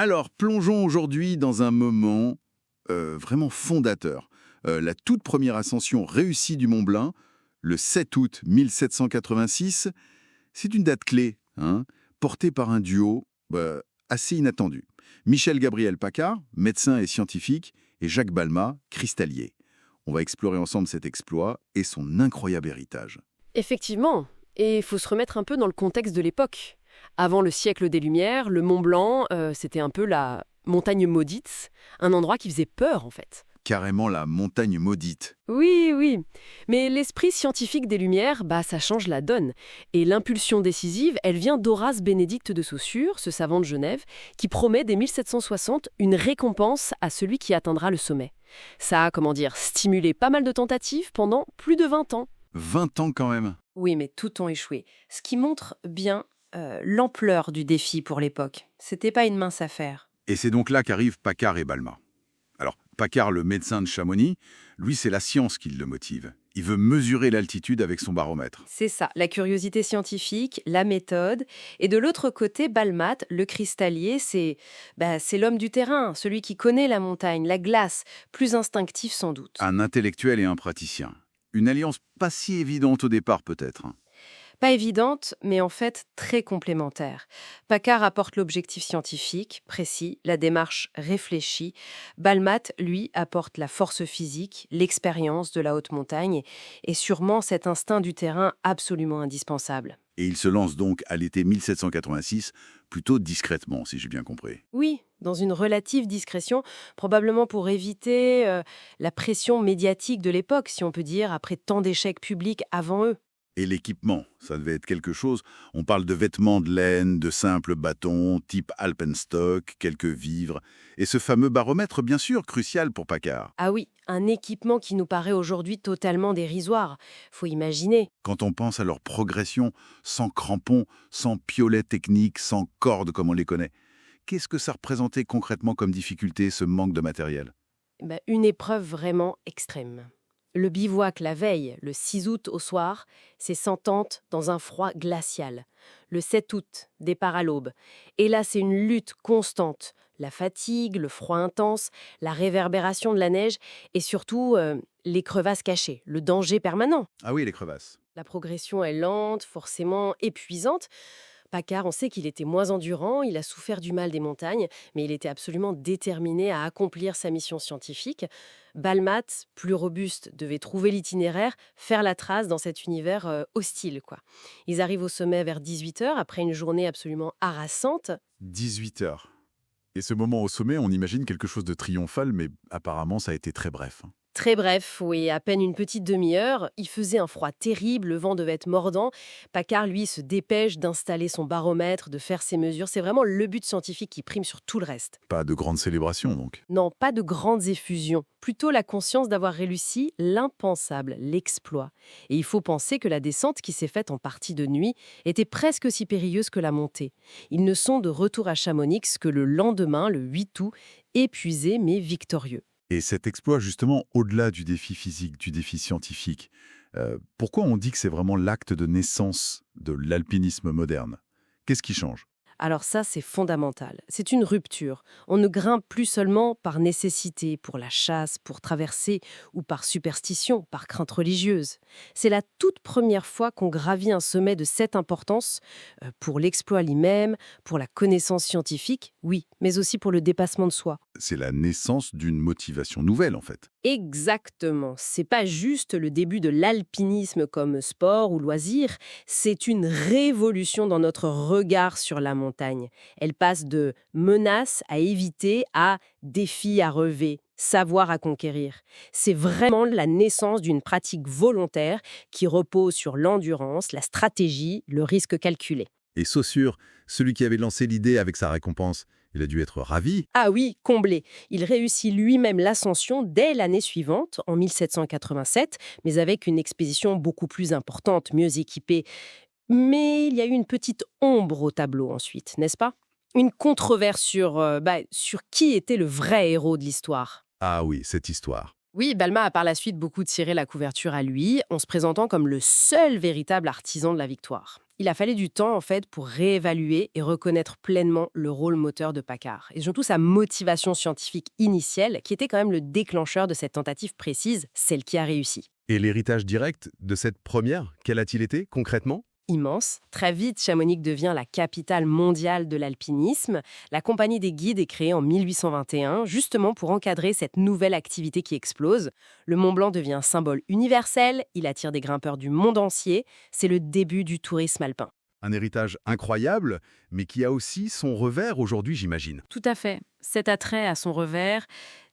Alors, plongeons aujourd'hui dans un moment vraiment fondateur. La toute première ascension réussie du Mont Blanc, le 7 août 1786, c'est une date clé, hein, portée par un duo assez inattendu. Michel Gabriel Paccard, médecin et scientifique, et Jacques Balmat, cristallier. On va explorer ensemble cet exploit et son incroyable héritage. Effectivement, et il faut se remettre un peu dans le contexte de l'époque. Avant le siècle des Lumières, le Mont Blanc, c'était un peu la montagne maudite, un endroit qui faisait peur en fait. Carrément la montagne maudite. Oui, oui, mais l'esprit scientifique des Lumières, ça change la donne. Et l'impulsion décisive, elle vient d'Horace Bénédicte de Saussure, ce savant de Genève, qui promet dès 1760 une récompense à celui qui atteindra le sommet. Ça a, stimulé pas mal de tentatives pendant plus de 20 ans. 20 ans quand même. Oui, mais tout ont échoué. Ce qui montre bien l'ampleur du défi pour l'époque. C'était pas une mince affaire. Et c'est donc là qu'arrivent Paccard et Balmat. Alors, Paccard, le médecin de Chamonix, lui, c'est la science qui le motive. Il veut mesurer l'altitude avec son baromètre. C'est ça, la curiosité scientifique, la méthode. Et de l'autre côté, Balmat, le cristallier, c'est l'homme du terrain, celui qui connaît la montagne, la glace, plus instinctif sans doute. Un intellectuel et un praticien. Une alliance pas si évidente au départ peut-être. Pas évidente, mais en fait très complémentaire. Paccard apporte l'objectif scientifique, précis, la démarche réfléchie. Balmat, lui, apporte la force physique, l'expérience de la haute montagne et sûrement cet instinct du terrain absolument indispensable. Et il se lance donc à l'été 1786, plutôt discrètement, si j'ai bien compris. Oui, dans une relative discrétion, probablement pour éviter la pression médiatique de l'époque, si on peut dire, après tant d'échecs publics avant eux. Et l'équipement, ça devait être quelque chose. On parle de vêtements de laine, de simples bâtons, type alpenstock, quelques vivres. Et ce fameux baromètre, bien sûr, crucial pour Paccard. Ah oui, un équipement qui nous paraît aujourd'hui totalement dérisoire. Faut imaginer. Quand on pense à leur progression, sans crampons, sans piolets techniques, sans cordes comme on les connaît, qu'est-ce que ça représentait concrètement comme difficulté, ce manque de matériel ? Une épreuve vraiment extrême. Le bivouac la veille, le 6 août au soir, c'est sans tente dans un froid glacial. Le 7 août, départ à l'aube. Et là, c'est une lutte constante. La fatigue, le froid intense, la réverbération de la neige et surtout les crevasses cachées, le danger permanent. Ah oui, les crevasses. La progression est lente, forcément épuisante. Paccard, on sait qu'il était moins endurant, il a souffert du mal des montagnes, mais il était absolument déterminé à accomplir sa mission scientifique. Balmat, plus robuste, devait trouver l'itinéraire, faire la trace dans cet univers hostile, quoi. Ils arrivent au sommet vers 18h, après une journée absolument harassante. 18 heures. Et ce moment au sommet, on imagine quelque chose de triomphal, mais apparemment, ça a été très bref. Très bref, oui, à peine une petite demi-heure. Il faisait un froid terrible, le vent devait être mordant. Paccard, lui, se dépêche d'installer son baromètre, de faire ses mesures. C'est vraiment le but scientifique qui prime sur tout le reste. Pas de grande célébration, donc. Non, pas de grandes effusions. Plutôt la conscience d'avoir réussi l'impensable, l'exploit. Et il faut penser que la descente, qui s'est faite en partie de nuit, était presque aussi périlleuse que la montée. Ils ne sont de retour à Chamonix que le lendemain, le 8 août, épuisés mais victorieux. Et cet exploit, justement, au-delà du défi physique, du défi scientifique, pourquoi on dit que c'est vraiment l'acte de naissance de l'alpinisme moderne ? Qu'est-ce qui change ? Alors ça, c'est fondamental. C'est une rupture. On ne grimpe plus seulement par nécessité, pour la chasse, pour traverser, ou par superstition, par crainte religieuse. C'est la toute première fois qu'on gravit un sommet de cette importance, pour l'exploit lui-même, pour la connaissance scientifique, oui, mais aussi pour le dépassement de soi. C'est la naissance d'une motivation nouvelle, en fait. Exactement. C'est pas juste le début de l'alpinisme comme sport ou loisir, c'est une révolution dans notre regard sur la montagne. Elle passe de menace à éviter à défi à relever, savoir à conquérir. C'est vraiment la naissance d'une pratique volontaire qui repose sur l'endurance, la stratégie, le risque calculé. Et Saussure, celui qui avait lancé l'idée avec sa récompense, il a dû être ravi. Ah oui, comblé. Il réussit lui-même l'ascension dès l'année suivante, en 1787, mais avec une expédition beaucoup plus importante, mieux équipée. Mais il y a eu une petite ombre au tableau ensuite, n'est-ce pas ? Une controverse sur qui était le vrai héros de l'histoire. Ah oui, cette histoire. Oui, Balmat a par la suite beaucoup tiré la couverture à lui, en se présentant comme le seul véritable artisan de la victoire. Il a fallu du temps, en fait, pour réévaluer et reconnaître pleinement le rôle moteur de Paccard. Et surtout sa motivation scientifique initiale, qui était quand même le déclencheur de cette tentative précise, celle qui a réussi. Et l'héritage direct de cette première, quel a-t-il été concrètement? Immense. Très vite, Chamonix devient la capitale mondiale de l'alpinisme. La Compagnie des guides est créée en 1821, justement pour encadrer cette nouvelle activité qui explose. Le Mont Blanc devient un symbole universel, il attire des grimpeurs du monde entier. C'est le début du tourisme alpin. Un héritage incroyable, mais qui a aussi son revers aujourd'hui, j'imagine. Tout à fait. Cet attrait a son revers,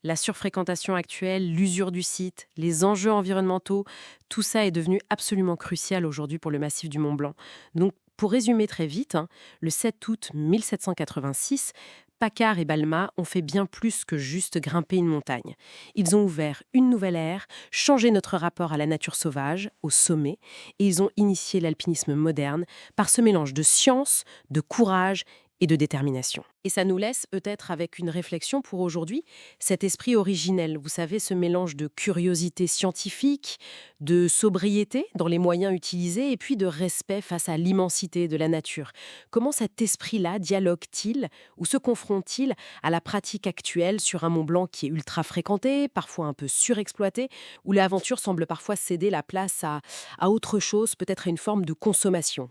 la surfréquentation actuelle, l'usure du site, les enjeux environnementaux, tout ça est devenu absolument crucial aujourd'hui pour le massif du Mont Blanc. Donc, pour résumer très vite, le 7 août 1786, Paccard et Balma ont fait bien plus que juste grimper une montagne. Ils ont ouvert une nouvelle ère, changé notre rapport à la nature sauvage, au sommet, et ils ont initié l'alpinisme moderne par ce mélange de science, de courage et de détermination. Et ça nous laisse peut-être avec une réflexion pour aujourd'hui, cet esprit originel, vous savez, ce mélange de curiosité scientifique, de sobriété dans les moyens utilisés et puis de respect face à l'immensité de la nature. Comment cet esprit-là dialogue-t-il ou se confronte-t-il à la pratique actuelle sur un Mont Blanc qui est ultra fréquenté, parfois un peu surexploité, où l'aventure semble parfois céder la place à autre chose, peut-être à une forme de consommation?